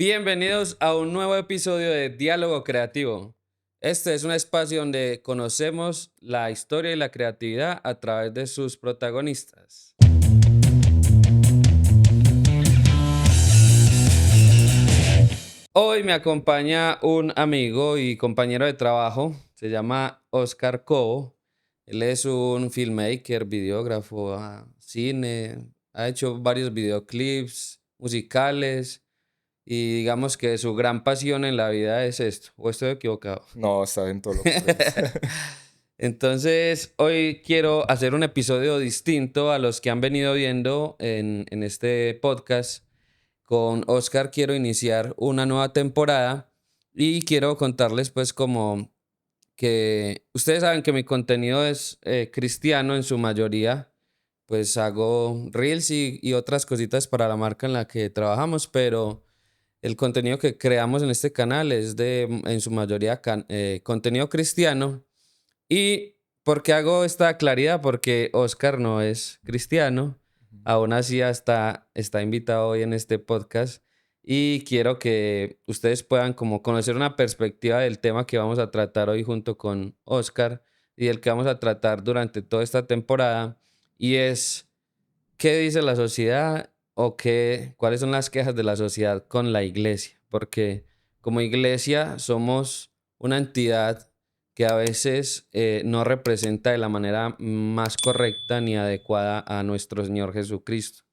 Bienvenidos a un nuevo episodio de Diálogo Creativo. Este es un espacio donde conocemos la historia y la creatividad a través de sus protagonistas. Hoy me acompaña un amigo y compañero de trabajo, se llama Oscar Cobo. Él es un filmmaker, videógrafo, cine, ha hecho varios videoclips musicales. Y digamos que su gran pasión en la vida es esto, ¿o estoy equivocado? No, está en todo lo correcto. Entonces, hoy quiero hacer un episodio distinto a los que han venido viendo en este podcast. Con Oscar quiero iniciar una nueva temporada y quiero contarles pues como que ustedes saben que mi contenido es cristiano en su mayoría, pues hago reels y otras cositas para la marca en la que trabajamos, pero el contenido que creamos en este canal es en su mayoría, contenido cristiano. ¿Y por qué hago esta claridad? Porque Oscar no es cristiano. Aún así está invitado hoy en este podcast. Y quiero que ustedes puedan como conocer una perspectiva del tema que vamos a tratar hoy junto con Oscar y del que vamos a tratar durante toda esta temporada. Y es ¿qué dice la sociedad o cuáles son las quejas de la sociedad con la iglesia? Porque como iglesia somos una entidad que a veces no representa de la manera más correcta ni adecuada a nuestro Señor Jesucristo.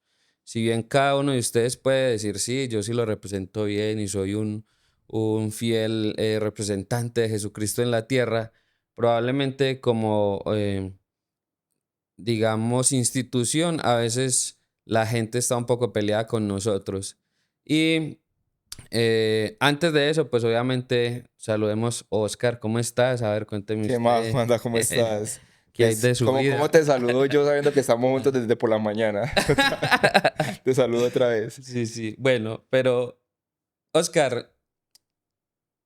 Si bien cada uno de ustedes puede decir, sí, yo sí lo represento bien y soy un fiel representante de Jesucristo en la tierra, probablemente como digamos, institución, a veces la gente está un poco peleada con nosotros. Y antes de eso, pues obviamente saludemos a Oscar, ¿cómo estás? A ver, cuénteme ¿Qué más, usted Manda? ¿Cómo estás? qué hay Pues, de su ¿cómo vida. te saludo yo sabiendo que estamos juntos desde por la mañana? Te saludo otra vez. Sí, sí, bueno, pero Oscar,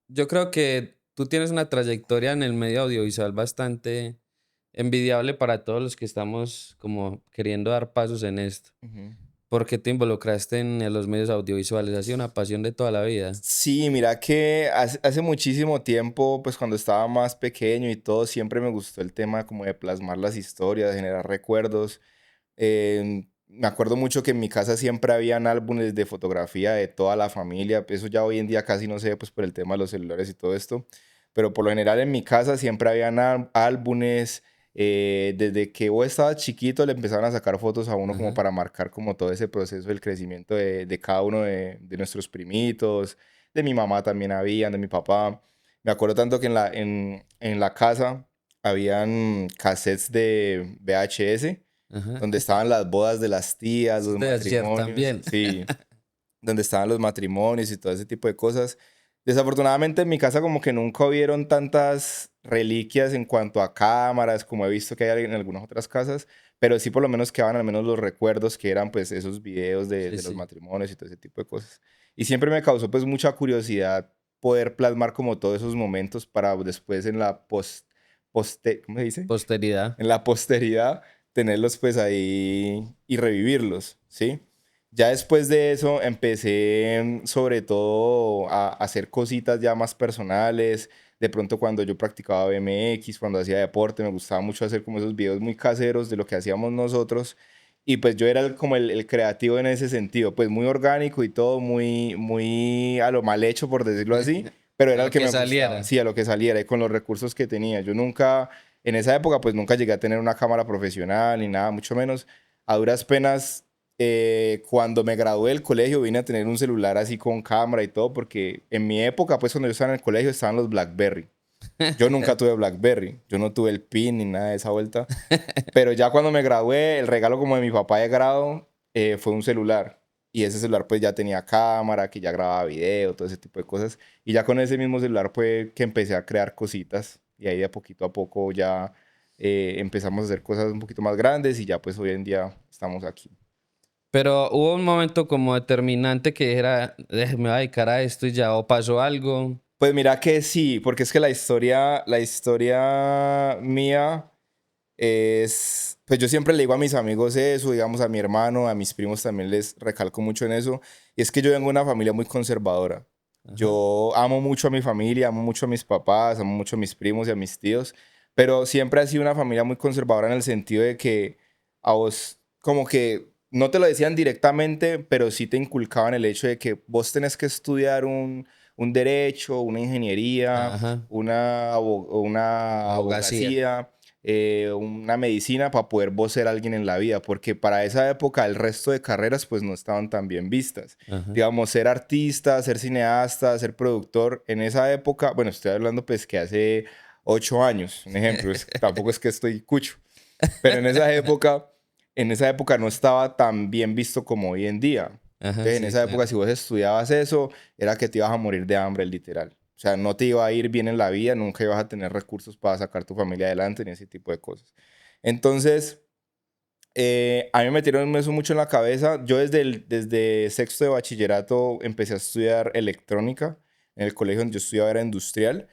yo creo que tú tienes una trayectoria en el medio audiovisual bastante envidiable para todos los que estamos como queriendo dar pasos en esto. Ujú. ¿Por qué te involucraste en los medios audiovisuales? Ha sido una pasión de toda la vida. Sí, mira que hace muchísimo tiempo, pues cuando estaba más pequeño y todo, siempre me gustó el tema como de plasmar las historias, de generar recuerdos. Me acuerdo mucho que en mi casa siempre habían álbumes de fotografía de toda la familia. Eso ya hoy en día casi no se ve pues por el tema de los celulares y todo esto. Pero por lo general en mi casa siempre habían álbumes. Desde que vos estaba chiquito le empezaron a sacar fotos a uno como Ajá. para marcar como todo ese proceso del crecimiento de cada uno de nuestros primitos. De mi mamá también habían, de mi papá. Me acuerdo tanto que en la casa habían cassettes de VHS Ajá. donde estaban las bodas de las tías, Eso los te debe ser matrimonios, también. sí, donde estaban los matrimonios y todo ese tipo de cosas. Desafortunadamente en mi casa como que nunca hubieron tantas reliquias en cuanto a cámaras como he visto que hay en algunas otras casas, pero sí por lo menos quedaban al menos los recuerdos que eran pues esos videos de, Sí, de los sí. matrimonios y todo ese tipo de cosas. Y siempre me causó pues mucha curiosidad poder plasmar como todos esos momentos para después en la ¿cómo se dice? Posteridad. En la posteridad, tenerlos pues ahí y revivirlos, ¿sí? Ya después de eso empecé sobre todo a hacer cositas ya más personales. De pronto cuando yo practicaba BMX, cuando hacía deporte, me gustaba mucho hacer como esos videos muy caseros de lo que hacíamos nosotros. Y pues yo era como el creativo en ese sentido, pues muy orgánico y todo, muy a lo mal hecho, por decirlo así, pero A era el lo que que me gustaba, saliera. sí, a lo que saliera y con los recursos que tenía. Yo nunca, en esa época, pues nunca llegué a tener una cámara profesional ni nada, mucho menos. A duras penas, cuando me gradué del colegio, vine a tener un celular así con cámara y todo, porque en mi época, pues cuando yo estaba en el colegio, estaban los BlackBerry. Yo nunca tuve BlackBerry, yo no tuve el PIN ni nada de esa vuelta. Pero ya cuando me gradué, el regalo como de mi papá de grado fue un celular. Y ese celular pues ya tenía cámara, que ya grababa video, todo ese tipo de cosas. Y ya con ese mismo celular fue que empecé a crear cositas. Y ahí de poquito a poco ya empezamos a hacer cosas un poquito más grandes y ya pues hoy en día estamos aquí. Pero hubo un momento como determinante que dijera, me voy a dedicar a esto y ya, o pasó algo. Pues mira que sí, porque es que la historia mía pues yo siempre le digo a mis amigos eso, digamos a mi hermano, a mis primos también les recalco mucho en eso, y es que yo vengo de una familia muy conservadora. Ajá. Yo amo mucho a mi familia, amo mucho a mis papás, amo mucho a mis primos y a mis tíos, pero siempre ha sido una familia muy conservadora en el sentido de que a vos como que no te lo decían directamente, pero sí te inculcaban el hecho de que vos tenés que estudiar un derecho, una ingeniería, Ajá. una Abogacía. abogacía, una medicina para poder vos ser alguien en la vida, porque para esa época el resto de carreras pues no estaban tan bien vistas. Ajá. Digamos, ser artista, ser cineasta, ser productor, en esa época, bueno, estoy hablando pues que hace 8 años, un ejemplo, tampoco es que estoy cucho, pero en esa época no estaba tan bien visto como hoy en día. Ajá, Entonces, en sí, esa época, claro. si vos estudiabas eso, era que te ibas a morir de hambre, literal. O sea, no te iba a ir bien en la vida, nunca ibas a tener recursos para sacar tu familia adelante, ni ese tipo de cosas. Entonces, a mí me metieron eso mucho en la cabeza. Yo desde sexto de bachillerato empecé a estudiar electrónica. En el colegio donde yo estudiaba era industrial.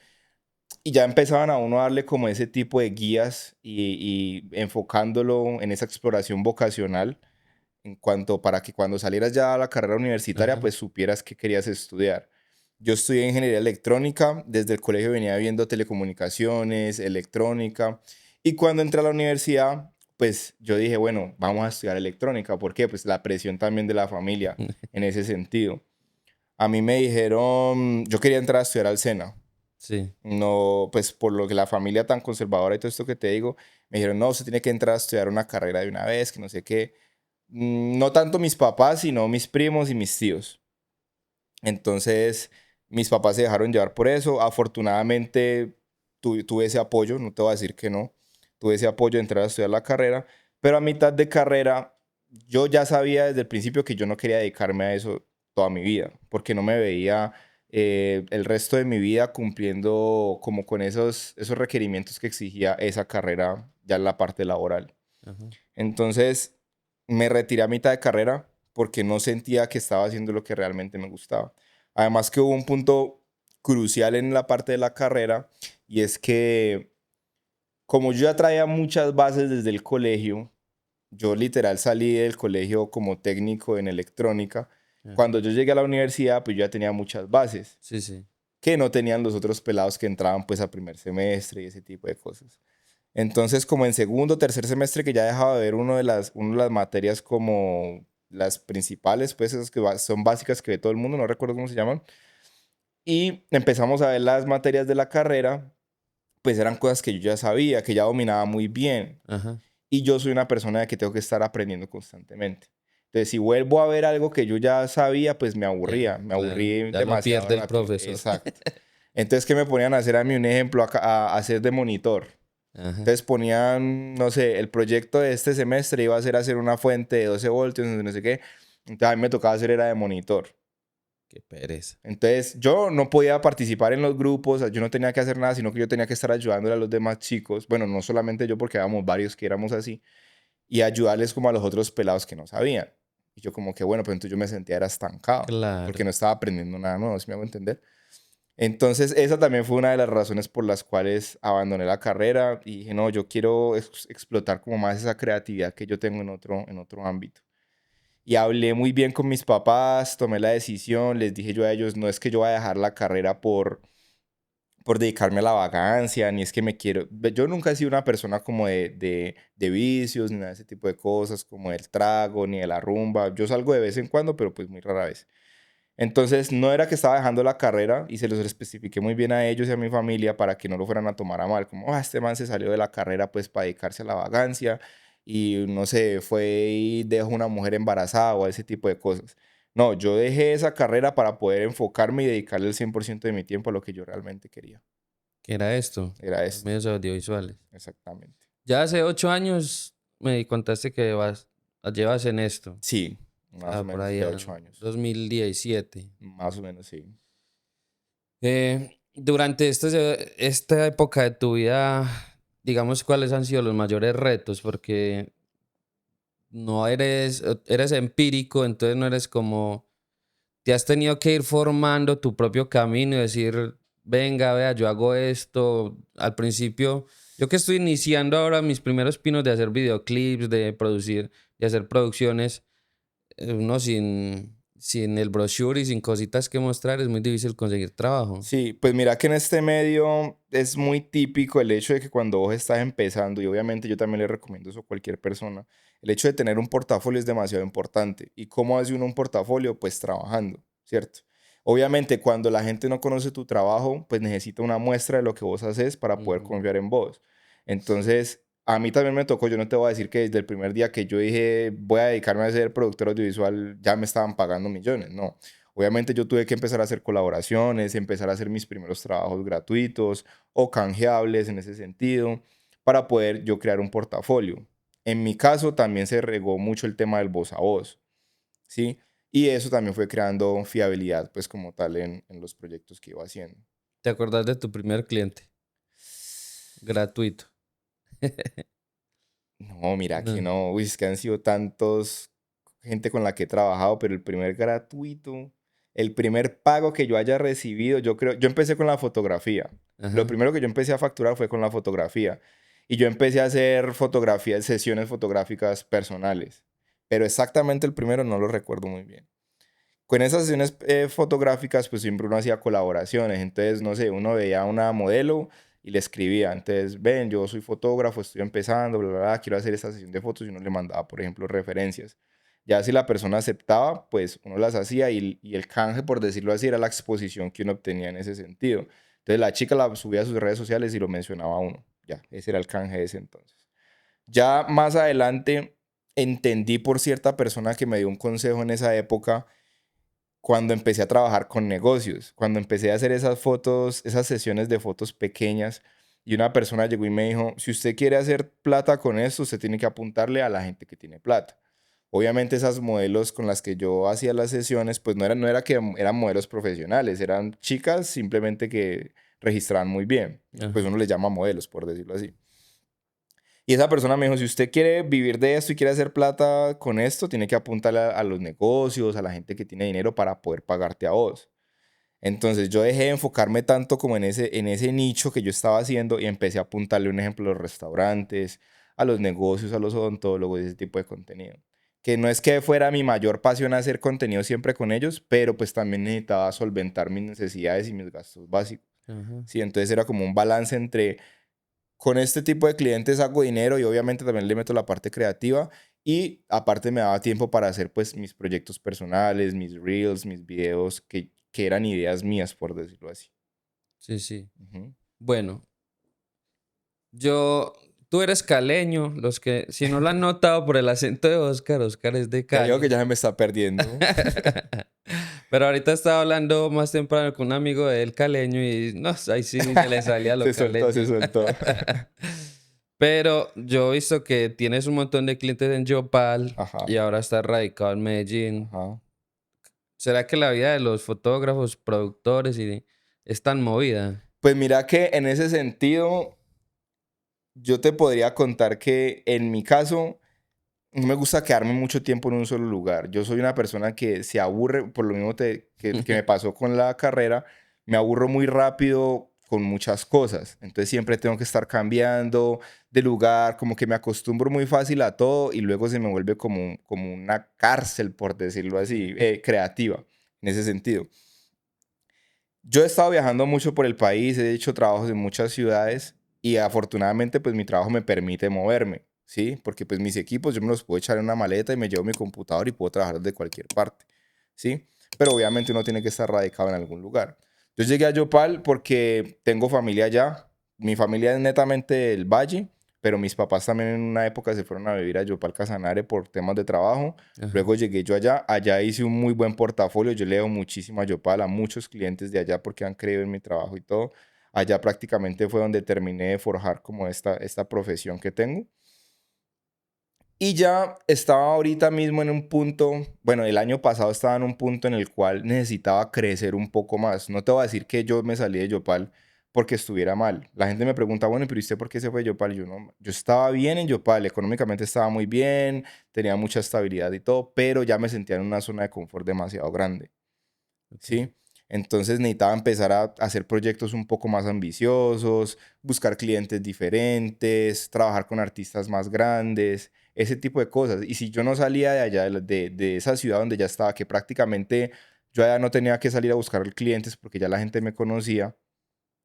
Y ya empezaban a uno a darle como ese tipo de guías y enfocándolo en esa exploración vocacional en cuanto para que cuando salieras ya a la carrera universitaria, Ajá. pues supieras qué querías estudiar. Yo estudié ingeniería electrónica, desde el colegio venía viendo telecomunicaciones, electrónica, y cuando entré a la universidad, pues yo dije, bueno, vamos a estudiar electrónica. ¿Por qué? Pues la presión también de la familia en ese sentido. A mí me dijeron, yo quería entrar a estudiar al SENA. Sí. No, pues por lo que la familia tan conservadora y todo esto que te digo, me dijeron, no, usted tiene que entrar a estudiar una carrera de una vez, que no sé qué. No tanto mis papás, sino mis primos y mis tíos. Entonces, mis papás se dejaron llevar por eso. Afortunadamente, tuve ese apoyo, no te voy a decir que no. Tuve ese apoyo de entrar a estudiar la carrera, pero a mitad de carrera, yo ya sabía desde el principio que yo no quería dedicarme a eso toda mi vida, porque no me veía el resto de mi vida cumpliendo como con esos requerimientos que exigía esa carrera ya en la parte laboral. Ajá. Entonces me retiré a mitad de carrera porque no sentía que estaba haciendo lo que realmente me gustaba. Además que hubo un punto crucial en la parte de la carrera y es que como yo ya traía muchas bases desde el colegio, yo literal salí del colegio como técnico en electrónica. Ajá. Cuando yo llegué a la universidad, pues yo ya tenía muchas bases Sí, sí. que no tenían los otros pelados que entraban pues a primer semestre y ese tipo de cosas. Entonces, como en segundo o tercer semestre que ya dejaba de ver una de las materias como las principales, pues esas que son básicas que ve todo el mundo, no recuerdo cómo se llaman, y empezamos a ver las materias de la carrera, pues eran cosas que yo ya sabía, que ya dominaba muy bien, Ajá. y yo soy una persona de que tengo que estar aprendiendo constantemente. Entonces, si vuelvo a ver algo que yo ya sabía, pues Ya, me claro. aburrí Ya lo demasiado pierde el rápido. profesor. Exacto. Entonces, ¿qué me ponían a hacer a mí? Un ejemplo, a hacer de monitor. Ajá. Entonces ponían, no sé, el proyecto de este semestre iba a ser hacer una fuente de 12 voltios, no sé qué. Entonces a mí me tocaba hacer era de monitor. Qué pereza. Entonces yo no podía participar en los grupos, yo no tenía que hacer nada, sino que yo tenía que estar ayudándole a los demás chicos. Bueno, no solamente yo, porque éramos varios que éramos así, y ayudarles como a los otros pelados que no sabían. Y yo como que, bueno, pues entonces yo me sentía era estancado, porque Claro. no estaba aprendiendo nada nuevo, si me hago entender. Entonces, esa también fue una de las razones por las cuales abandoné la carrera y dije, no, yo quiero explotar como más esa creatividad que yo tengo en otro ámbito. Y hablé muy bien con mis papás, tomé la decisión, les dije yo a ellos, no es que yo vaya a dejar la carrera por dedicarme a la vagancia, ni es que me quiero, yo nunca he sido una persona como de vicios, ni nada de ese tipo de cosas, como del trago, ni de la rumba. Yo salgo de vez en cuando, pero pues muy rara vez. Entonces, no era que estaba dejando la carrera y se los especifiqué muy bien a ellos y a mi familia para que no lo fueran a tomar a mal, como, ah, este man se salió de la carrera pues para dedicarse a la vagancia y no sé, fue y dejó una mujer embarazada o ese tipo de cosas. No, yo dejé esa carrera para poder enfocarme y dedicarle el 100% de mi tiempo a lo que yo realmente quería. ¿Qué era esto? Era Los esto, medios audiovisuales. exactamente. Ya hace 8 años me contaste que llevas en esto. Sí, O más o sea, por menos, ahí ya 8 años. 2017. Más o menos, sí. Durante esta época de tu vida, digamos, ¿cuáles han sido los mayores retos? Porque no eres empírico, entonces no eres como, te has tenido que ir formando tu propio camino y decir, venga, vea, yo hago esto. Al principio Yo que estoy iniciando ahora mis primeros pinos de hacer videoclips, de producir, de hacer producciones, uno sin el brochure y sin cositas que mostrar es muy difícil conseguir trabajo. Sí, pues mira que en este medio es muy típico el hecho de que cuando vos estás empezando, y obviamente yo también le recomiendo eso a cualquier persona, el hecho de tener un portafolio es demasiado importante. ¿Y cómo hace uno un portafolio? Pues trabajando, ¿cierto? Obviamente cuando la gente no conoce tu trabajo, pues necesita una muestra de lo que vos haces para poder Ujú. confiar en vos. Entonces, a mí también me tocó, yo no te voy a decir que desde el primer día que yo dije voy a dedicarme a ser productor audiovisual, ya me estaban pagando millones, no. Obviamente yo tuve que empezar a hacer colaboraciones, empezar a hacer mis primeros trabajos gratuitos o canjeables en ese sentido, para poder yo crear un portafolio. En mi caso también se regó mucho el tema del voz a voz, ¿sí? Y eso también fue creando fiabilidad, pues como tal, en los proyectos que iba haciendo. ¿Te acuerdas de tu primer cliente? Gratuito. No, mira que No. no. Uy, es que han sido tantos gente con la que he trabajado, pero el primer gratuito, el primer pago que yo haya recibido, yo creo, yo empecé con la fotografía. Lo Ajá. primero que yo empecé a facturar fue con la fotografía. Y yo empecé a hacer fotografías, sesiones fotográficas personales. Pero exactamente el primero no lo recuerdo muy bien. Con esas sesiones fotográficas, pues siempre uno hacía colaboraciones. Entonces, no sé, uno veía a una modelo y le escribía. Entonces, ven, yo soy fotógrafo, estoy empezando, bla, bla, bla, quiero hacer esta sesión de fotos y uno le mandaba, por ejemplo, referencias. Ya si la persona aceptaba, pues uno las hacía y el canje, por decirlo así, era la exposición que uno obtenía en ese sentido. Entonces, la chica la subía a sus redes sociales y lo mencionaba a uno. Ya, ese era el canje de ese entonces. Ya más adelante entendí por cierta persona que me dio un consejo en esa época cuando empecé a trabajar con negocios, cuando empecé a hacer esas fotos, esas sesiones de fotos pequeñas, y una persona llegó y me dijo, si usted quiere hacer plata con esto, usted tiene que apuntarle a la gente que tiene plata. Obviamente esas modelos con las que yo hacía las sesiones, pues no era que eran modelos profesionales, eran chicas simplemente que registraban muy bien. Pues Ajá. uno les llama modelos, por decirlo así. Y esa persona me dijo, si usted quiere vivir de esto y quiere hacer plata con esto, tiene que apuntarle a los negocios, a la gente que tiene dinero para poder pagarte a vos. Entonces yo dejé de enfocarme tanto como en ese nicho que yo estaba haciendo y empecé a apuntarle un ejemplo a los restaurantes, a los negocios, a los odontólogos, ese tipo de contenido. Que no es que fuera mi mayor pasión hacer contenido siempre con ellos, pero pues también necesitaba solventar mis necesidades y mis gastos básicos. Ajá. Sí, entonces era como un balance entre con este tipo de clientes hago dinero y obviamente también le meto la parte creativa y aparte me daba tiempo para hacer pues mis proyectos personales, mis reels, mis videos que eran ideas mías, por decirlo así. Sí, sí. Ujú. Bueno, yo, tú eres caleño, los que, si no lo han notado por el acento de Oscar, Oscar es de Ya veo que Cali. ya se me está perdiendo. Pero ahorita estaba hablando más temprano con un amigo de él caleño y no, ahí sí se le salía lo Se soltó, se caleño. soltó. Pero yo he visto que tienes un montón de clientes en Yopal Ajá, y ahora estás radicado en Medellín. ajá. ¿Será que la vida de los fotógrafos, productores es tan movida? Pues mira que en ese sentido, yo te podría contar que en mi caso, no me gusta quedarme mucho tiempo en un solo lugar. Yo soy una persona que se aburre, por lo mismo que me pasó con la carrera, me aburro muy rápido con muchas cosas. Entonces siempre tengo que estar cambiando de lugar, como que me acostumbro muy fácil a todo y luego se me vuelve como una cárcel, por decirlo así, creativa, en ese sentido. Yo he estado viajando mucho por el país, he hecho trabajos en muchas ciudades y afortunadamente pues mi trabajo me permite moverme, ¿sí? Porque pues mis equipos yo me los puedo echar en una maleta y me llevo mi computador y puedo trabajar desde cualquier parte, ¿sí? Pero obviamente uno tiene que estar radicado en algún lugar. Yo llegué a Yopal porque tengo familia allá. Mi familia es netamente del Valle, pero mis papás también en una época se fueron a vivir a Yopal Casanare por temas de trabajo. Ajá. Luego llegué yo allá, allá hice un muy buen portafolio, yo leo muchísimo a Yopal, a muchos clientes de allá porque han creído en mi trabajo y todo. Allá prácticamente fue donde terminé de forjar como esta profesión que tengo. Y ya estaba ahorita mismo en un punto, bueno, el año pasado estaba en un punto en el cual necesitaba crecer un poco más. No te voy a decir que yo me salí de Yopal porque estuviera mal. La gente me pregunta, bueno, pero ¿y usted por qué se fue de Yopal? Y yo no, yo estaba bien en Yopal, económicamente estaba muy bien, tenía mucha estabilidad y todo, pero ya me sentía en una zona de confort demasiado grande. Ok. ¿Sí? Entonces necesitaba empezar a hacer proyectos un poco más ambiciosos, buscar clientes diferentes, trabajar con artistas más grandes, ese tipo de cosas. Y si yo no salía de allá, de esa ciudad donde ya estaba, que prácticamente yo ya no tenía que salir a buscar clientes porque ya la gente me conocía,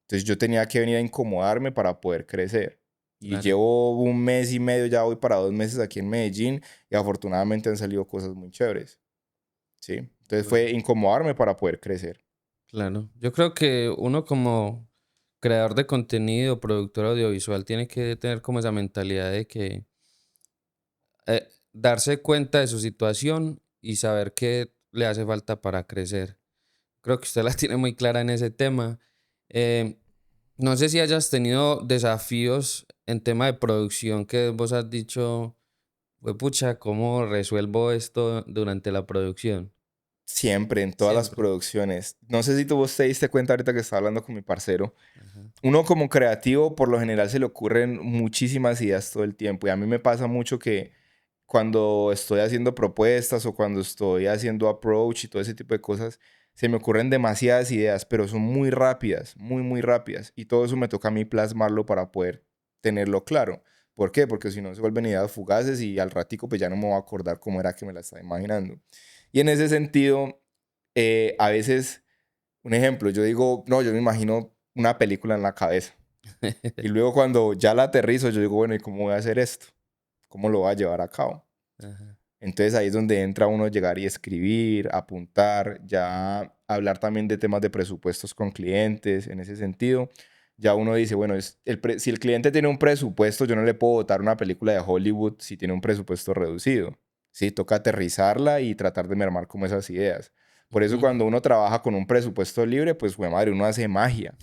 entonces yo tenía que venir a incomodarme para poder crecer. Y Claro. llevo un mes y medio, ya voy para 2 meses aquí en Medellín y afortunadamente han salido cosas muy chéveres. ¿Sí? Entonces fue Bueno, incomodarme para poder crecer. claro. Yo creo que uno como creador de contenido, productor audiovisual, tiene que tener como esa mentalidad de que darse cuenta de su situación y saber qué le hace falta para crecer. Creo que usted la tiene muy clara en ese tema. Eh, no sé si hayas tenido desafíos en tema de producción que vos has dicho, pucha, ¿cómo resuelvo esto durante la producción? Siempre, en todas las Siempre. producciones. No sé si tú vos te diste cuenta ahorita que estaba hablando con mi parcero. Ajá. Uno como creativo, por lo general, se le ocurren muchísimas ideas todo el tiempo. Y a mí me pasa mucho que cuando estoy haciendo propuestas o cuando estoy haciendo approach y todo ese tipo de cosas, se me ocurren demasiadas ideas, pero son muy rápidas, muy, muy rápidas. Y todo eso me toca a mí plasmarlo para poder tenerlo claro. ¿Por qué? Porque si no se vuelven ideas fugaces y al ratico pues ya no me voy a acordar cómo era que me la estaba imaginando. Y en ese sentido, a veces, un ejemplo, yo digo, no, yo me imagino una película en la cabeza. Y luego cuando ya la aterrizo, yo digo, bueno, ¿y cómo voy a hacer esto? ¿Cómo lo voy a llevar a cabo? Ajá. Entonces ahí es donde entra uno llegar y escribir, apuntar, ya hablar también de temas de presupuestos con clientes, en ese sentido. Ya uno dice, bueno, si el cliente tiene un presupuesto, yo no le puedo botar una película de Hollywood si tiene un presupuesto reducido. Sí, toca aterrizarla y tratar de mermar como esas ideas. Por eso Ujú. cuando uno trabaja con un presupuesto libre, pues, güey, madre, uno hace magia.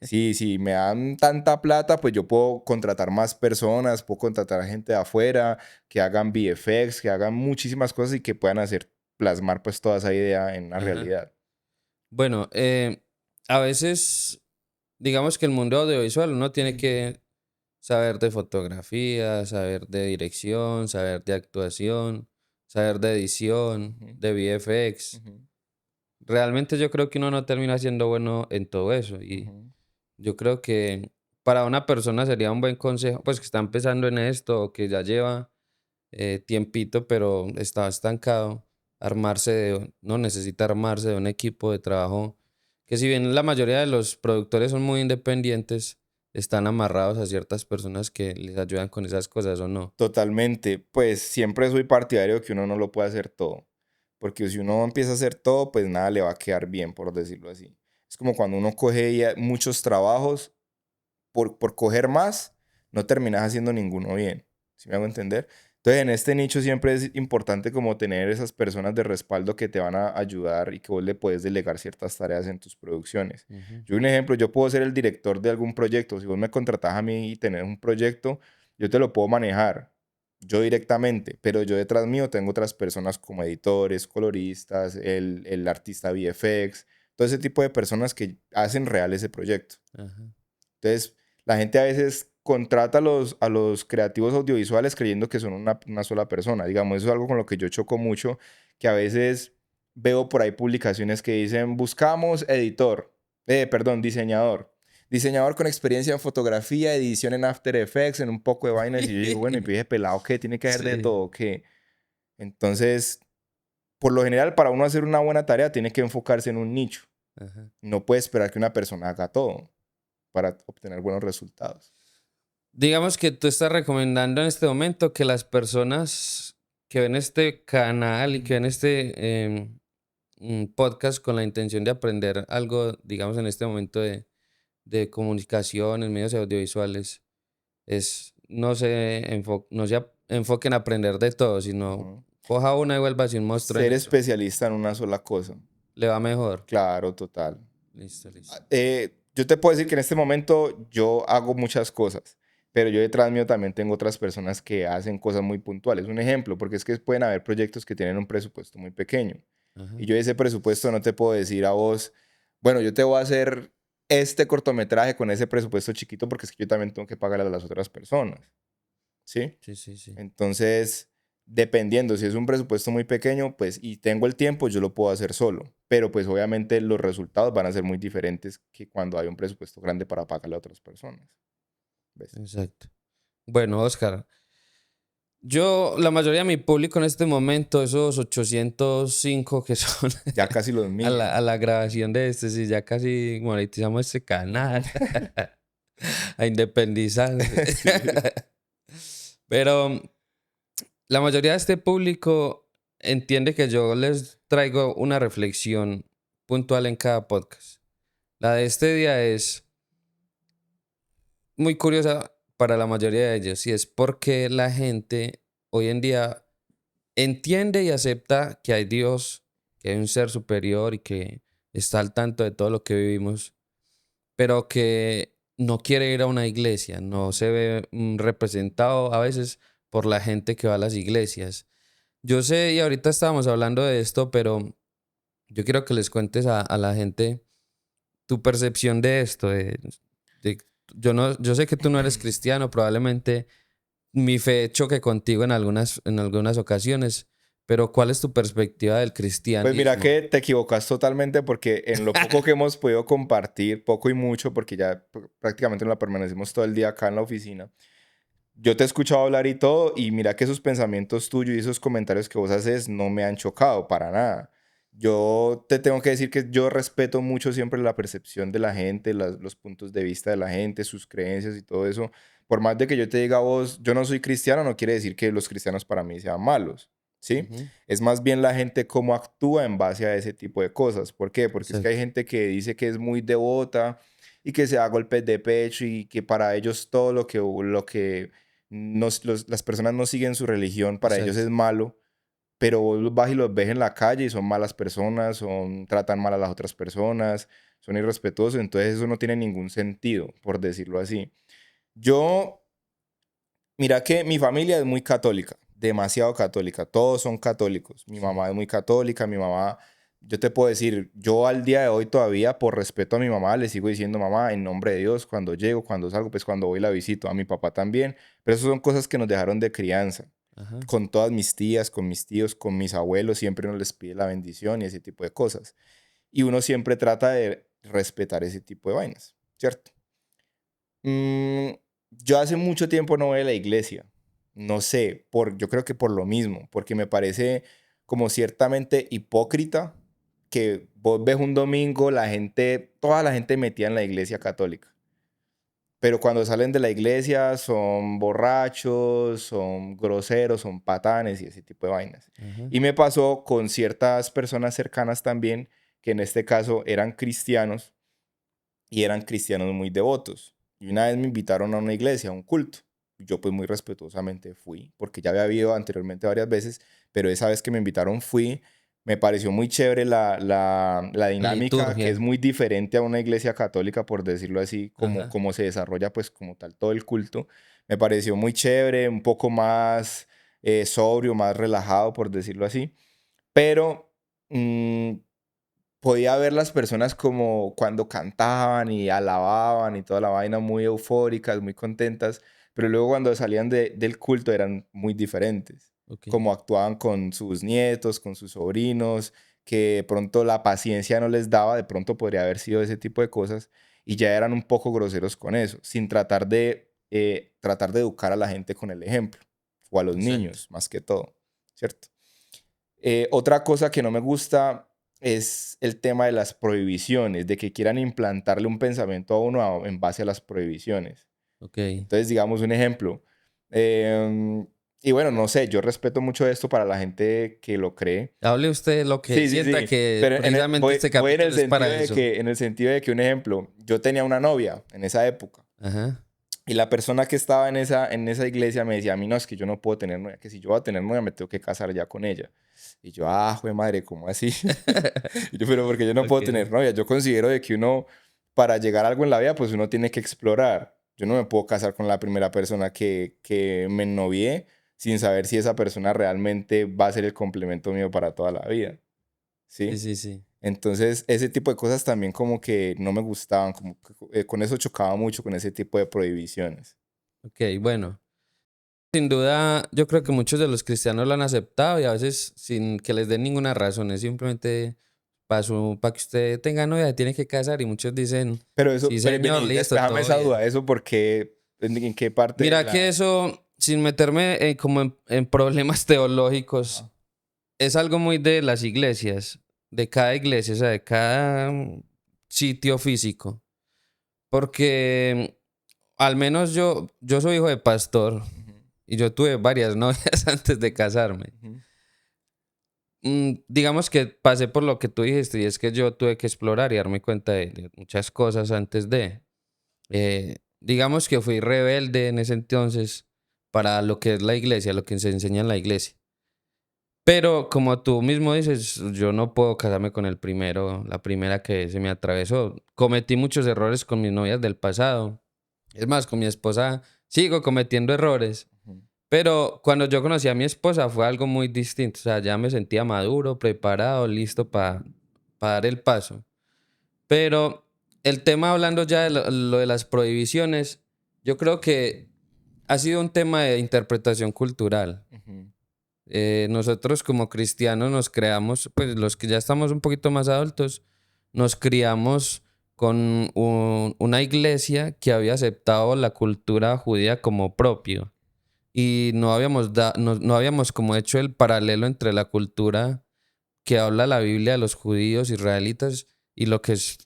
Sí, si me dan tanta plata, pues yo puedo contratar más personas, puedo contratar a gente de afuera que hagan VFX, que hagan muchísimas cosas y que puedan hacer, plasmar pues toda esa idea en una Ajá. realidad. Bueno, a veces, digamos que el mundo audiovisual uno tiene que saber de fotografía, saber de dirección, saber de actuación, saber de edición, Ujú, de VFX. ujú, Realmente yo creo que uno no termina siendo bueno en todo eso y ujú. yo creo que para una persona sería un buen consejo, pues que está empezando en esto o que ya lleva tiempito pero está estancado, no necesita armarse de un equipo de trabajo que si bien la mayoría de los productores son muy independientes, están amarrados a ciertas personas que les ayudan con esas cosas o no. Totalmente, pues siempre soy partidario de que uno no lo puede hacer todo, porque si uno empieza a hacer todo, pues nada le va a quedar bien, por decirlo así. Es como cuando uno coge muchos trabajos por coger más, no terminas haciendo ninguno bien. ¿Sí me hago entender? Entonces, en este nicho siempre es importante como tener esas personas de respaldo que te van a ayudar y que vos le puedes delegar ciertas tareas en tus producciones. Ujú. Yo, un ejemplo, yo puedo ser el director de algún proyecto. Si vos me contratás a mí y tenés un proyecto, yo te lo puedo manejar yo directamente, pero yo detrás mío tengo otras personas como editores, coloristas, el artista VFX, todo ese tipo de personas que hacen real ese proyecto. Ajá. Entonces, la gente a veces contrata a los creativos audiovisuales creyendo que son una sola persona. Digamos, eso es algo con lo que yo choco mucho, que a veces veo por ahí publicaciones que dicen, buscamos editor, perdón, diseñador. Diseñador con experiencia en fotografía, edición en After Effects, en un poco de vainas. Y yo digo, bueno, y pide pelado, ¿qué? Tiene que hacer de Sí. todo, ¿qué? Entonces, por lo general, para uno hacer una buena tarea, tiene que enfocarse en un nicho. Ajá. No puede esperar que una persona haga todo para obtener buenos resultados. Digamos que tú estás recomendando en este momento que las personas que ven este canal y que ven este podcast con la intención de aprender algo, digamos, en este momento de comunicación en medios audiovisuales, no se enfoquen a aprender de todo, sino Ujú. coja una y vuelva un monstruo en Ser eso. especialista en una sola cosa. Le va mejor. Claro, total. Listo, listo. Yo te puedo decir que en este momento yo hago muchas cosas, pero yo detrás mío también tengo otras personas que hacen cosas muy puntuales. Un ejemplo, porque es que pueden haber proyectos que tienen un presupuesto muy pequeño. Ajá. Y yo ese presupuesto no te puedo decir a vos, bueno, yo te voy a hacer este cortometraje con ese presupuesto chiquito porque es que yo también tengo que pagar a las otras personas. ¿Sí? Sí, sí, sí. Entonces, Dependiendo, si es un presupuesto muy pequeño, pues y tengo el tiempo, yo lo puedo hacer solo. Pero pues obviamente los resultados van a ser muy diferentes que cuando hay un presupuesto grande para pagarle a otras personas. ¿Ves? Exacto. Bueno, Oscar, yo, la mayoría de mi público en este momento, esos 805 que son Ya casi los a 1000. la grabación de este, sí, ya casi monetizamos este canal, a independizarse. Sí. Pero la mayoría de este público entiende que yo les traigo una reflexión puntual en cada podcast. La de este día es muy curiosa para la mayoría de ellos y es porque la gente hoy en día entiende y acepta que hay Dios, que hay un ser superior y que está al tanto de todo lo que vivimos, pero que no quiere ir a una iglesia, no se ve representado a veces por la gente que va a las iglesias. Yo sé, y ahorita estábamos hablando de esto, pero yo quiero que les cuentes a la gente tu percepción de esto. De- yo, no, yo sé que tú no eres cristiano, probablemente mi fe choque contigo en algunas ocasiones, pero ¿cuál es tu perspectiva del Pues mira cristianismo? que te equivocas totalmente porque en lo poco que hemos podido compartir, poco y mucho, porque ya prácticamente nos la permanecemos todo el día acá en la oficina, yo te he escuchado hablar y todo, y mira que esos pensamientos tuyos y esos comentarios que vos haces no me han chocado para nada. Yo te tengo que decir que yo respeto mucho siempre la percepción de la gente, los puntos de vista de la gente, sus creencias y todo eso. Por más de que yo te diga a vos, yo no soy cristiano, no quiere decir que los cristianos para mí sean malos, ¿sí? Ujú. Es más bien la gente cómo actúa en base a ese tipo de cosas. ¿Por qué? Porque es que hay Exacto. gente que dice que es muy devota y que se da golpes de pecho y que para ellos todo lo que las personas no siguen su religión, para ellos es Exacto. malo, pero vos los vas y los ves en la calle y son malas personas, tratan mal a las otras personas, son irrespetuosos, entonces eso no tiene ningún sentido, por decirlo así. Yo, mira que mi familia es muy católica, demasiado católica, todos son católicos. Mi Sí. mamá es muy católica, mi mamá, yo te puedo decir, yo al día de hoy todavía, por respeto a mi mamá, le sigo diciendo mamá, en nombre de Dios, cuando llego, cuando salgo, pues cuando voy la visito, a mi papá también, pero eso son cosas que nos dejaron de crianza. Ajá. Con todas mis tías, con mis tíos, con mis abuelos, siempre uno les pide la bendición y ese tipo de cosas. Y uno siempre trata de respetar ese tipo de vainas, ¿cierto? Mm, yo hace mucho tiempo no voy a la iglesia. No sé, yo creo que por lo mismo, porque me parece como ciertamente hipócrita que vos ves un domingo la gente, toda la gente metida en la iglesia católica. Pero cuando salen de la iglesia son borrachos, son groseros, son patanes y ese tipo de vainas. Ajá. Y me pasó con ciertas personas cercanas también, que en este caso eran cristianos y eran cristianos muy devotos. Y una vez me invitaron a una iglesia, a un culto. Yo pues muy respetuosamente fui, porque ya había ido anteriormente varias veces, pero esa vez que me invitaron fui. Me pareció muy chévere la La dinámica, que es liturgia. muy diferente a una iglesia católica, por decirlo así, Ajá. como se desarrolla pues como tal todo el culto. Me pareció muy chévere, un poco más sobrio, más relajado, por decirlo así. Pero mm, podía ver las personas como cuando cantaban y alababan y toda la vaina muy eufóricas, muy contentas, pero luego cuando salían del culto eran muy diferentes, Ok. como actuaban con sus nietos, con sus sobrinos, que de pronto la paciencia no les daba, de pronto podría haber sido ese tipo de cosas, y ya eran un poco groseros con eso, sin tratar de educar a la gente con el ejemplo, o a los Exacto. niños más que todo, ¿cierto? Otra cosa que no me gusta es el tema de las prohibiciones, de que quieran implantarle un pensamiento a uno en base a las prohibiciones. Ok. Entonces, digamos un ejemplo. em, y bueno, no sé, yo respeto mucho esto para la gente que lo cree. Hable usted lo que Sí, sí, sienta sí. que Pero precisamente este voy en el capítulo es sentido para de eso. que, un ejemplo, yo tenía una novia en esa época. Ajá. Y la persona que estaba en esa iglesia me decía, a mí no, es que yo no puedo tener novia, que si yo voy a tener novia me tengo que casar ya con ella. Y yo, jue madre, ¿cómo así? Y yo, pero porque yo no puedo tener Ok. novia. Yo considero de que uno, para llegar a algo en la vida, pues uno tiene que explorar. Yo no me puedo casar con la primera persona que me novié sin saber si esa persona realmente va a ser el complemento mío para toda la vida. Sí, ¿Sí? sí, sí. Entonces, ese tipo de cosas también como que no me gustaban, como que, con eso chocaba mucho con ese tipo de prohibiciones. Ok, bueno. Sin duda, yo creo que muchos de los cristianos lo han aceptado y a veces sin que les den ninguna razón, es simplemente para que usted tenga novia se tiene que casar y muchos dicen, Pero eso, sí pero señor, vení, listo, despejame todo esa bien. duda, eso porque, en qué parte de Mira que la... eso, sin meterme como en problemas teológicos, Ajá. es algo muy de las iglesias, de cada iglesia, o sea, de cada sitio físico. Porque al menos yo soy hijo de pastor Ujú, y yo tuve varias novias antes de casarme. ujú, Digamos que pasé por lo que tú dijiste y es que yo tuve que explorar y darme cuenta de muchas cosas antes de. Digamos que fui rebelde en ese entonces para lo que es la iglesia, lo que se enseña en la iglesia. Pero como tú mismo dices, yo no puedo casarme con el primero, la primera que se me atravesó. Cometí muchos errores con mis novias del pasado. Es más, con mi esposa sigo cometiendo errores. ujú. Pero cuando yo conocí a mi esposa fue algo muy distinto. O sea, ya me sentía maduro, preparado, listo para dar el paso. Pero el tema, hablando ya de lo de las prohibiciones, yo creo que ha sido un tema de interpretación cultural. Ujú. Nosotros como cristianos nos creamos, pues los que ya estamos un poquito más adultos, nos criamos con una iglesia que había aceptado la cultura judía como propio y no habíamos como hecho el paralelo entre la cultura que habla la Biblia de los judíos israelitas y lo que es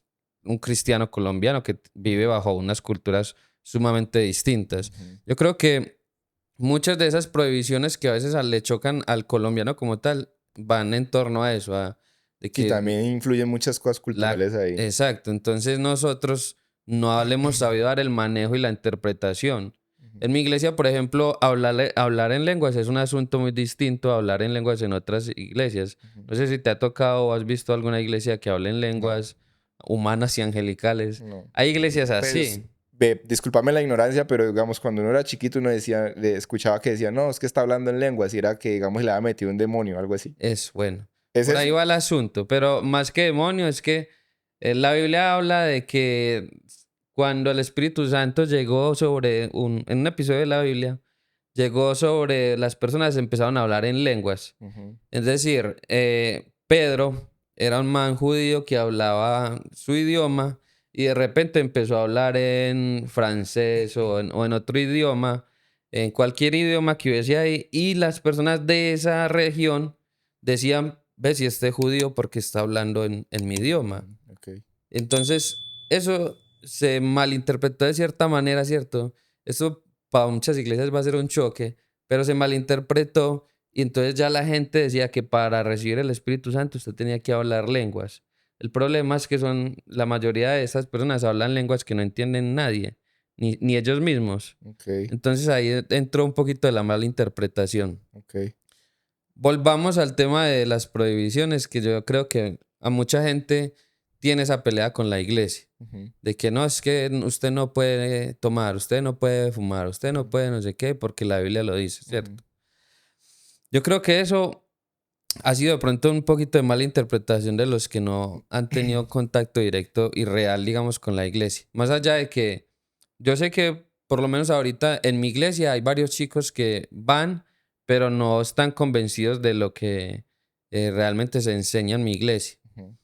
un cristiano colombiano que vive bajo unas culturas sumamente distintas. Ujú. Yo creo que muchas de esas prohibiciones que a veces le chocan al colombiano como tal van en torno a eso, de Sí, que también influyen muchas cosas culturales ahí. exacto, entonces nosotros no le hemos sabido dar el manejo y la interpretación. Ujú, En mi iglesia, por ejemplo, hablar en lenguas es un asunto muy distinto a hablar en lenguas en otras iglesias. ujú. No sé si te ha tocado o has visto alguna iglesia que hable en No, lenguas humanas y angelicales. no. Hay iglesias Pues, así. ve, discúlpame la ignorancia, pero digamos, cuando uno era chiquito, uno decía, le escuchaba que decía, no, es que está hablando en lenguas, y era que, digamos, le había metido un demonio o algo así. Es bueno. ¿Es Por ahí eso? va el asunto, pero más que demonio es que la Biblia habla de que cuando el Espíritu Santo llegó en un episodio de la Biblia, llegó sobre las personas, empezaron a hablar en lenguas. Ujú, Es decir, Pedro era un man judío que hablaba su idioma y de repente empezó a hablar en francés o en otro idioma, en cualquier idioma que hubiese ahí, y las personas de esa región decían, ve si este judío porque está hablando en mi idioma. ok. Entonces, eso se malinterpretó de cierta manera, ¿cierto? Eso para muchas iglesias va a ser un choque, pero se malinterpretó y entonces ya la gente decía que para recibir el Espíritu Santo usted tenía que hablar lenguas. El problema es que la mayoría de esas personas hablan lenguas que no entienden nadie, ni ellos mismos. Ok, Entonces ahí entró un poquito de la malinterpretación. ok. Volvamos al tema de las prohibiciones, que yo creo que a mucha gente tiene esa pelea con la iglesia, Ujú, de que no, es que usted no puede tomar, usted no puede fumar, usted no ujú, puede no sé qué, porque la Biblia lo dice, ujú. ¿cierto? Yo creo que eso ha sido de pronto un poquito de mala interpretación de los que no han tenido contacto directo y real, digamos, con la iglesia. Más allá de que yo sé que por lo menos ahorita en mi iglesia hay varios chicos que van, pero no están convencidos de lo que realmente se enseña en mi iglesia. Ujú,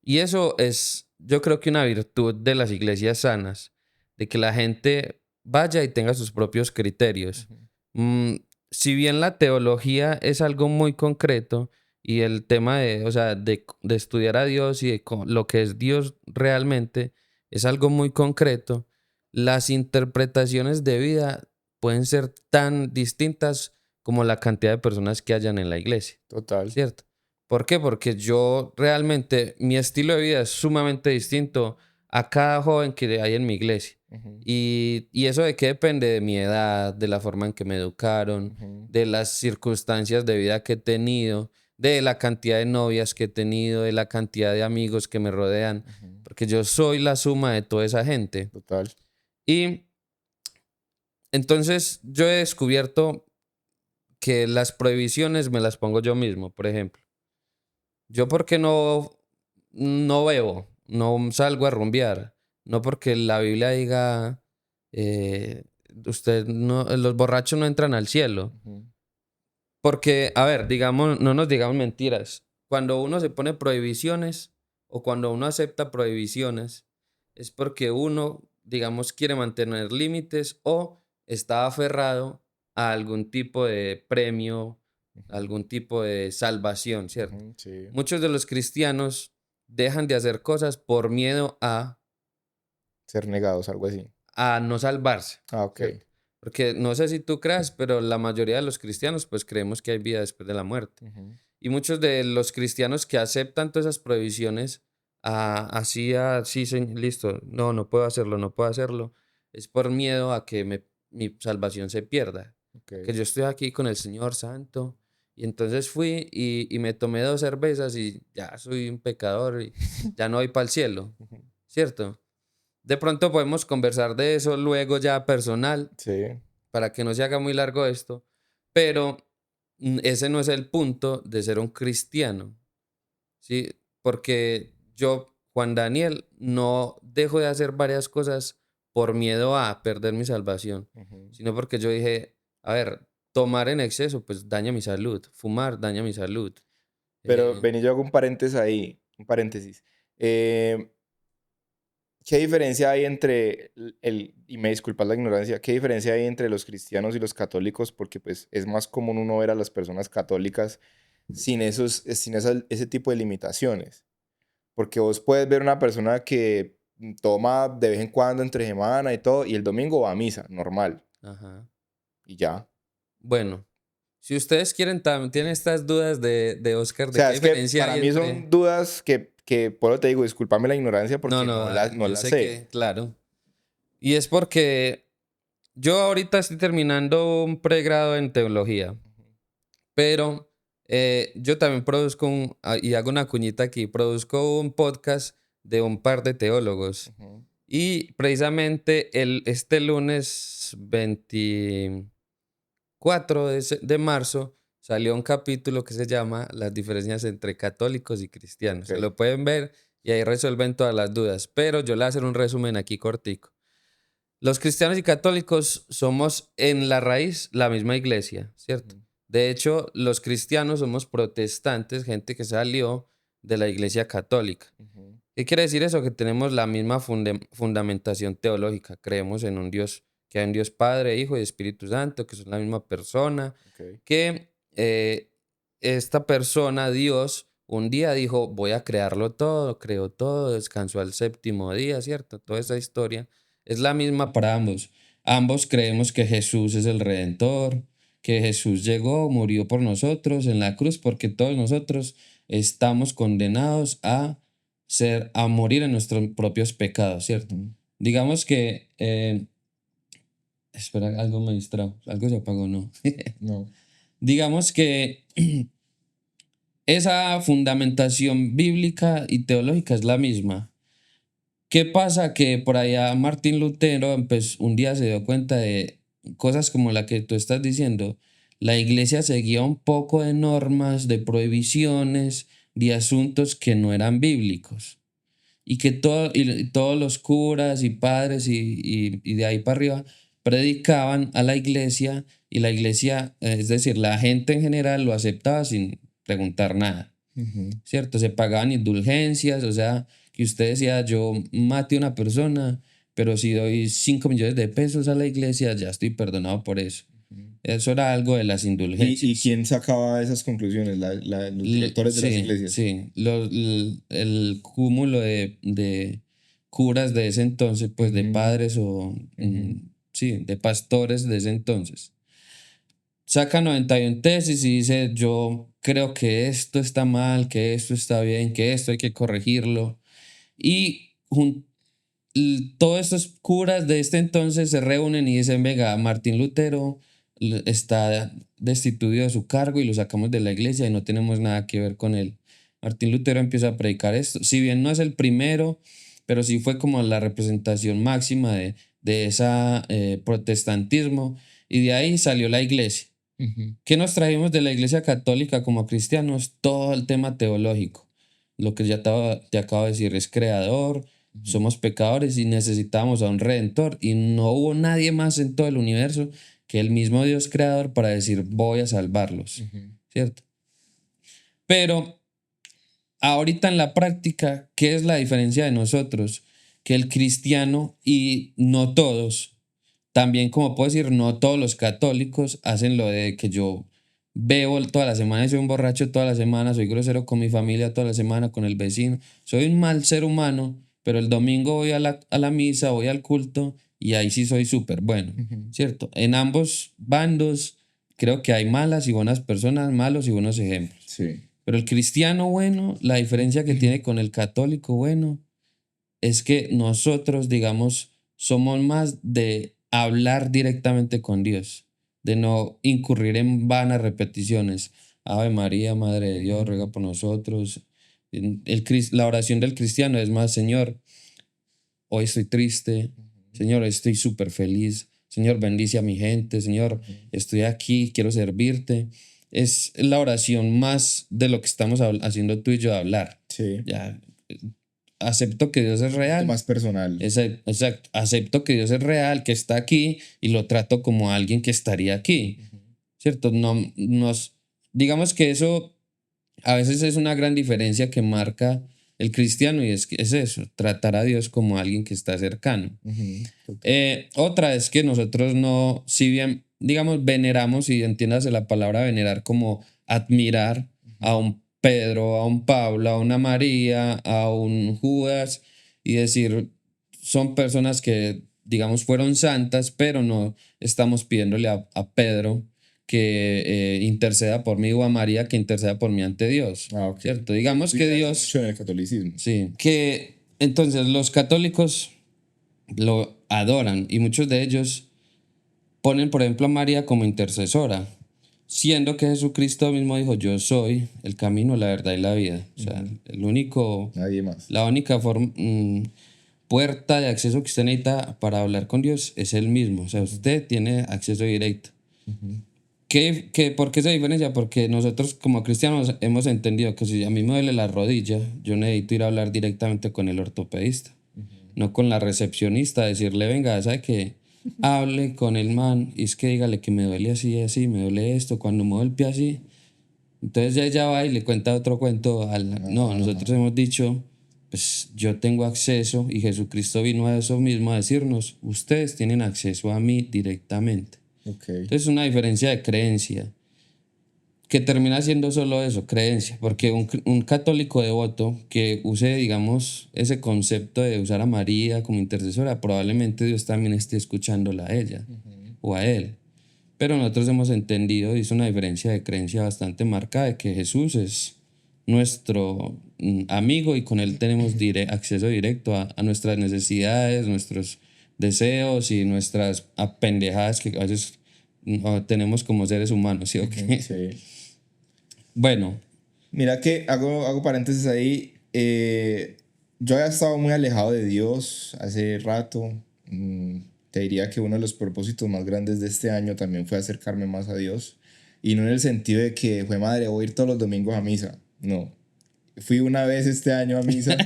Y eso es, yo creo que una virtud de las iglesias sanas, de que la gente vaya y tenga sus propios criterios. ujú. Mm, si bien la teología es algo muy concreto y el tema de, o sea, de estudiar a Dios y de lo que es Dios realmente es algo muy concreto, las interpretaciones de vida pueden ser tan distintas como la cantidad de personas que hayan en la iglesia, Total. ¿cierto? ¿Por qué? Porque yo realmente, mi estilo de vida es sumamente distinto a cada joven que hay en mi iglesia. Ujú, Y eso de qué depende de mi edad, de la forma en que me educaron, ujú, de las circunstancias de vida que he tenido, de la cantidad de novias que he tenido, de la cantidad de amigos que me rodean, ujú. porque yo soy la suma de toda esa gente. Total. Y entonces yo he descubierto que las prohibiciones me las pongo yo mismo, por ejemplo. Yo porque no bebo, no salgo a rumbear, no porque la Biblia diga, usted no, los borrachos no entran al cielo. Ujú. Porque, a ver, digamos, no nos digamos mentiras. Cuando uno se pone prohibiciones o cuando uno acepta prohibiciones, es porque uno, digamos, quiere mantener límites o está aferrado a algún tipo de premio, algún tipo de salvación, ¿cierto? Ujú, sí. Muchos de los cristianos dejan de hacer cosas por miedo Ser negados, algo así. a no salvarse, Ah, ok. ¿cierto? Porque no sé si tú creas, pero la mayoría de los cristianos pues creemos que hay vida después de la muerte. Ujú. Y muchos de los cristianos que aceptan todas esas prohibiciones, así, listo, no, no puedo hacerlo, no puedo hacerlo, es por miedo a que mi salvación se pierda. Ok. Que yo estoy aquí con el Señor Santo. Y entonces fui y me tomé 2 cervezas y ya soy un pecador y ya no voy para el cielo, Ujú. ¿cierto? De pronto podemos conversar de eso luego ya personal, Sí. para que no se haga muy largo esto, pero ese no es el punto de ser un cristiano, ¿sí? Porque yo, Juan Daniel, no dejo de hacer varias cosas por miedo a perder mi salvación, Ujú. sino porque yo dije, a ver, tomar en exceso, pues daña mi salud, fumar daña mi salud. Pero Eh, ven y yo hago un paréntesis ahí, un paréntesis. Eh, ¿Qué diferencia hay entre y me disculpas la ignorancia, qué diferencia hay entre los cristianos y los católicos? Porque pues es más común uno ver a las personas católicas sin ese tipo de limitaciones. Porque vos puedes ver una persona que toma de vez en cuando entre semana y todo, y el domingo va a misa, normal, ajá. y ya. Bueno, si ustedes quieren, tienen estas dudas de Oscar, O de sea, qué es que diferencia para hay mí entre... son dudas que por eso te digo, discúlpame la ignorancia No, porque no, no yo las sé sé. que, claro. Y es porque yo ahorita estoy terminando un pregrado en teología, pero yo también y hago una cuñita aquí, produzco un podcast de un par de teólogos. Ujú. Y precisamente este lunes 24 de marzo salió un capítulo que se llama Las diferencias entre católicos y cristianos. Se Ok. lo pueden ver y ahí resuelven todas las dudas, pero yo le voy a hacer un resumen aquí cortico. Los cristianos y católicos somos en la raíz la misma iglesia, ¿cierto? Ujú. De hecho, los cristianos somos protestantes, gente que salió de la iglesia católica. Ujú. ¿Qué quiere decir eso? Que tenemos la misma fundamentación teológica. Creemos en un Dios, que hay un Dios Padre, Hijo y Espíritu Santo, que son la misma persona, Ok. que esta persona, Dios, un día dijo, voy a crearlo todo, creó todo, descansó al séptimo día, ¿cierto? Toda esa historia es la misma para ambos. Ambos creemos que Jesús es el Redentor, que Jesús llegó, murió por nosotros en la cruz, porque todos nosotros estamos condenados a morir en nuestros propios pecados, ¿cierto? Ujú. Digamos que, espera, algo me distrajo, algo se apagó, ¿no? No. Digamos que esa fundamentación bíblica y teológica es la misma. ¿Qué pasa? Que por allá Martín Lutero un día se dio cuenta de cosas como la que tú estás diciendo. La iglesia seguía un poco de normas, de prohibiciones, de asuntos que no eran bíblicos. Y que todos los curas y padres y de ahí para arriba predicaban a la iglesia y la iglesia, es decir, la gente en general lo aceptaba sin preguntar nada, Ujú. ¿cierto? Se pagaban indulgencias, o sea, que usted decía, yo maté a una persona, pero si doy 5 millones de pesos a la iglesia, ya estoy perdonado por eso. Ujú. Eso era algo de las ¿Y indulgencias. quién sacaba esas conclusiones? Los directores de las Sí, iglesias. sí, el cúmulo de curas de ese entonces, pues de Ujú. padres Ujú. sí, de pastores de ese entonces. Saca 91 tesis y dice, yo creo que esto está mal, que esto está bien, que esto hay que corregirlo. Y todos estos curas de este entonces se reúnen y dicen, venga, Martín Lutero está destituido de su cargo y lo sacamos de la iglesia y no tenemos nada que ver con él. Martín Lutero empieza a predicar esto. Si bien no es el primero, pero sí fue como la representación máxima de ese protestantismo y de ahí salió la iglesia. Ujú. ¿Qué nos trajimos de la iglesia católica como cristianos? Todo el tema teológico. Lo que ya te acabo de decir es creador, Somos pecadores y necesitamos a un redentor. Y no hubo nadie más en todo el universo que el mismo Dios creador para decir voy a salvarlos, ¿cierto? Pero ahorita en la práctica, ¿qué es la diferencia de nosotros? Que el cristiano, y no todos, también como puedo decir, no todos los católicos hacen lo de que yo bebo toda la semana y soy un borracho toda la semana, soy grosero con mi familia toda la semana, con el vecino, soy un mal ser humano, pero el domingo voy a la misa, voy al culto y ahí sí soy súper bueno, ¿cierto? En ambos bandos creo que hay malas y buenas personas, malos y buenos ejemplos. Sí. Pero el cristiano bueno, la diferencia que tiene con el católico bueno es que nosotros, digamos, somos más de hablar directamente con Dios, de no incurrir en vanas repeticiones. Ave María, Madre de Dios, ruega por nosotros. La oración del cristiano es más, Señor, hoy estoy triste, Señor, hoy estoy súper feliz, Señor, bendice a mi gente, Señor, estoy aquí, quiero servirte. Es la oración más de lo que estamos haciendo tú y yo de hablar. Sí. Ya, acepto que Dios es real. Más personal. Exacto. Acepto que Dios es real, que está aquí y lo trato como alguien que estaría aquí. ¿Cierto? No, digamos que eso a veces es una gran diferencia que marca el cristiano y es eso, tratar a Dios como alguien que está cercano. Otra es que nosotros no, si bien, digamos, veneramos, y entiéndase la palabra venerar como admirar a un Pedro, a un Pablo, a una María, a un Judas, y decir, son personas que, digamos, fueron santas, pero no estamos pidiéndole a Pedro que interceda por mí o a María que interceda por mí ante Dios. Ok. ¿Cierto? Digamos que Dios... Mucho en el catolicismo. Sí, que entonces los católicos lo adoran y muchos de ellos ponen, por ejemplo, a María como intercesora, siendo que Jesucristo mismo dijo, yo soy el camino, la verdad y la vida. O sea, el único, Nadie más. la única puerta de acceso que usted necesita para hablar con Dios es Él mismo. O sea, usted tiene acceso directo. ¿Por qué esa diferencia? Porque nosotros como cristianos hemos entendido que si a mí me duele la rodilla, yo necesito ir a hablar directamente con el ortopedista, no con la recepcionista, decirle, venga, ¿sabe qué? Hable con el man y es que dígale que me duele así, así, me duele esto, cuando me duele el pie así. Entonces ya ella va y le cuenta otro cuento. No, nosotros hemos dicho, pues yo tengo acceso y Jesucristo vino a eso mismo a decirnos, ustedes tienen acceso a mí directamente. Entonces es una diferencia de creencia que termina siendo solo eso, creencia, porque un católico devoto que use, digamos, ese concepto de usar a María como intercesora, probablemente Dios también esté escuchándola a ella o a él. Pero nosotros hemos entendido, y es una diferencia de creencia bastante marcada, de que Jesús es nuestro amigo y con él tenemos acceso directo a nuestras necesidades, nuestros deseos y nuestras pendejadas que a veces tenemos como seres humanos, ¿sí o qué? Sí. Bueno. Mira que hago paréntesis ahí. Yo había estado muy alejado de Dios hace rato. Te diría que uno de los propósitos más grandes de este año también fue acercarme más a Dios. Y no en el sentido de que fue madre, voy a ir todos los domingos a misa. No. Fui una vez este año a misa,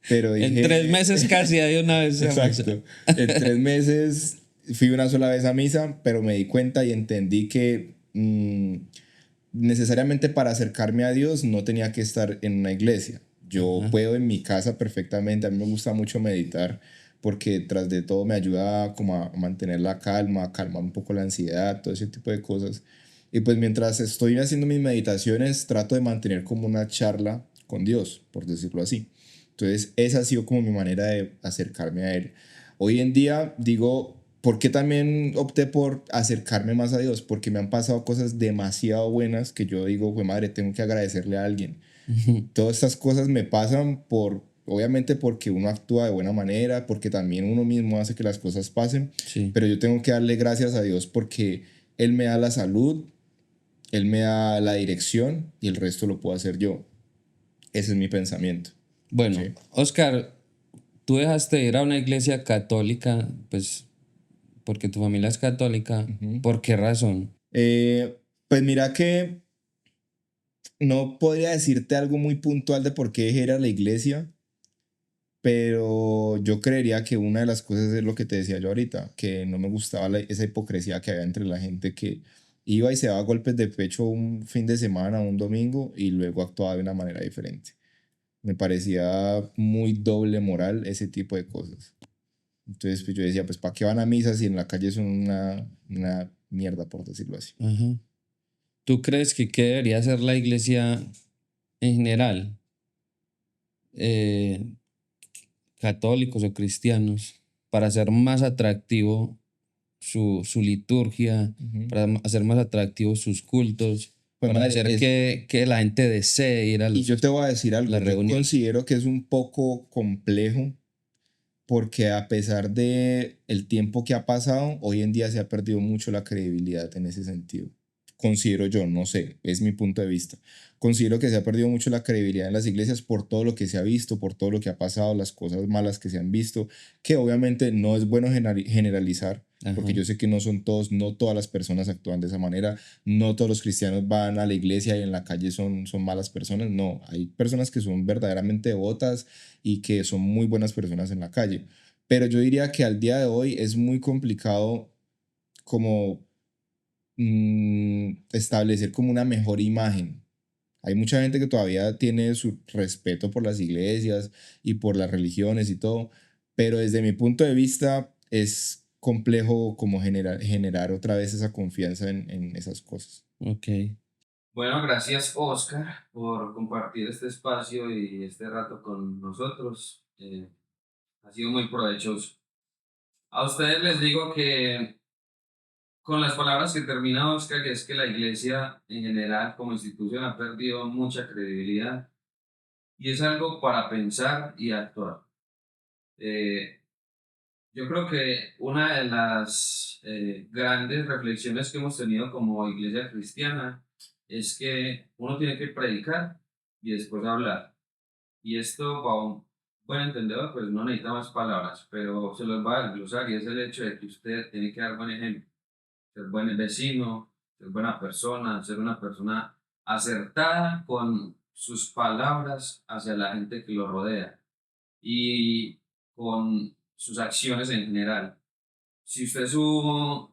pero dije... En 3 meses casi hay una vez a misa. Exacto. En 3 meses fui una sola vez a misa, pero me di cuenta y entendí que necesariamente para acercarme a Dios no tenía que estar en una iglesia. Yo puedo en mi casa perfectamente. A mí me gusta mucho meditar porque tras de todo me ayuda como a mantener la calma, a calmar un poco la ansiedad, todo ese tipo de cosas. Y pues mientras estoy haciendo mis meditaciones trato de mantener como una charla con Dios, por decirlo así. Entonces esa ha sido como mi manera de acercarme a Él. Hoy en día digo, ¿por qué también opté por acercarme más a Dios? Porque me han pasado cosas demasiado buenas que yo digo, güey madre, tengo que agradecerle a alguien. Todas estas cosas me pasan obviamente porque uno actúa de buena manera, porque también uno mismo hace que las cosas pasen, Sí. pero yo tengo que darle gracias a Dios porque Él me da la salud, Él me da la dirección y el resto lo puedo hacer yo. Ese es mi pensamiento. Bueno, Sí. Oscar, tú dejaste de ir a una iglesia católica, pues porque tu familia es católica. ¿Por qué razón? Pues mira que no podría decirte algo muy puntual de por qué dejé ir a la iglesia, Pero yo creería que una de las cosas es lo que te decía yo ahorita, que no me gustaba esa hipocresía que había entre la gente que iba y se daba golpes de pecho un fin de semana, un domingo, y luego actuaba de una manera diferente. Me parecía muy doble moral ese tipo de cosas. Entonces pues yo decía, pues ¿para qué van a misa si en la calle son una mierda, por decirlo así? Ajá. ¿Tú crees que qué debería hacer la iglesia en general, eh, católicos o cristianos, para hacer más atractivo su liturgia, para hacer más atractivos sus cultos, Pues para madre, hacer que la gente desee ir a y yo te voy a decir algo, las yo reuniones? considero que es un poco complejo porque a pesar de el tiempo que ha pasado, hoy en día se ha perdido mucho la credibilidad en ese sentido. Considero yo, no sé, es mi punto de vista. Considero que se ha perdido mucho la credibilidad en las iglesias por todo lo que se ha visto, por todo lo que ha pasado, las cosas malas que se han visto, que obviamente no es bueno generalizar, porque Ajá. yo sé que no son todos, no todas las personas actúan de esa manera, no todos los cristianos van a la iglesia y en la calle son malas personas, no, hay personas que son verdaderamente devotas y que son muy buenas personas en la calle. Pero yo diría que al día de hoy es muy complicado como establecer como una mejor imagen. Hay mucha gente que todavía tiene su respeto por las iglesias y por las religiones y todo, pero desde mi punto de vista es complejo como generar otra vez esa confianza en esas cosas. Ok. Bueno, gracias Oscar por compartir este espacio y este rato con nosotros. Ha sido muy provechoso. A ustedes les digo que con las palabras que termina Oscar, que es que la iglesia en general como institución ha perdido mucha credibilidad y es algo para pensar y actuar. Eh, yo creo que una de las grandes reflexiones que hemos tenido como iglesia cristiana es que uno tiene que predicar y después hablar. Y esto, para un buen entendedor, pues no necesita más palabras, pero se los va a desglosar y es el hecho de que usted tiene que dar buen ejemplo, ser buen vecino, ser buena persona, ser una persona acertada con sus palabras hacia la gente que lo rodea y con sus acciones en general. Si usted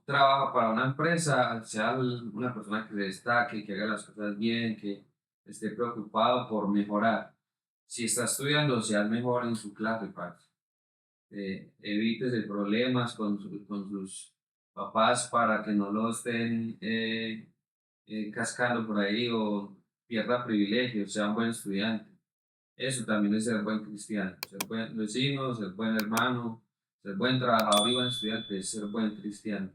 trabaja para una empresa, sea una persona que se destaque, que haga las cosas bien, que esté preocupado por mejorar. Si está estudiando, sea el mejor en su clase, parce. Evítese problemas con sus papás para que no lo estén cascando por ahí o pierda privilegios, sea un buen estudiante. Eso también es ser buen cristiano, ser buen vecino, ser buen hermano, ser buen trabajador y buen estudiante, es ser buen cristiano.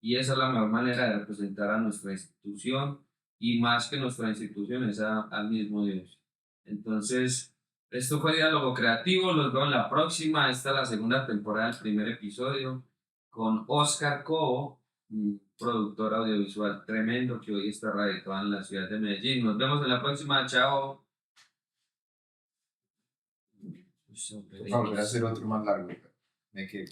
Y esa es la mejor manera de representar a nuestra institución y más que nuestra institución es al mismo Dios. Entonces, esto fue Diálogo Creativo, los veo en la próxima, esta es la segunda temporada, el primer episodio, con Oscar Cobo, un productor audiovisual tremendo que hoy está radicado en la ciudad de Medellín. Nos vemos en la próxima, chao. Vamos a volver a hacer otro más largo. Me quedé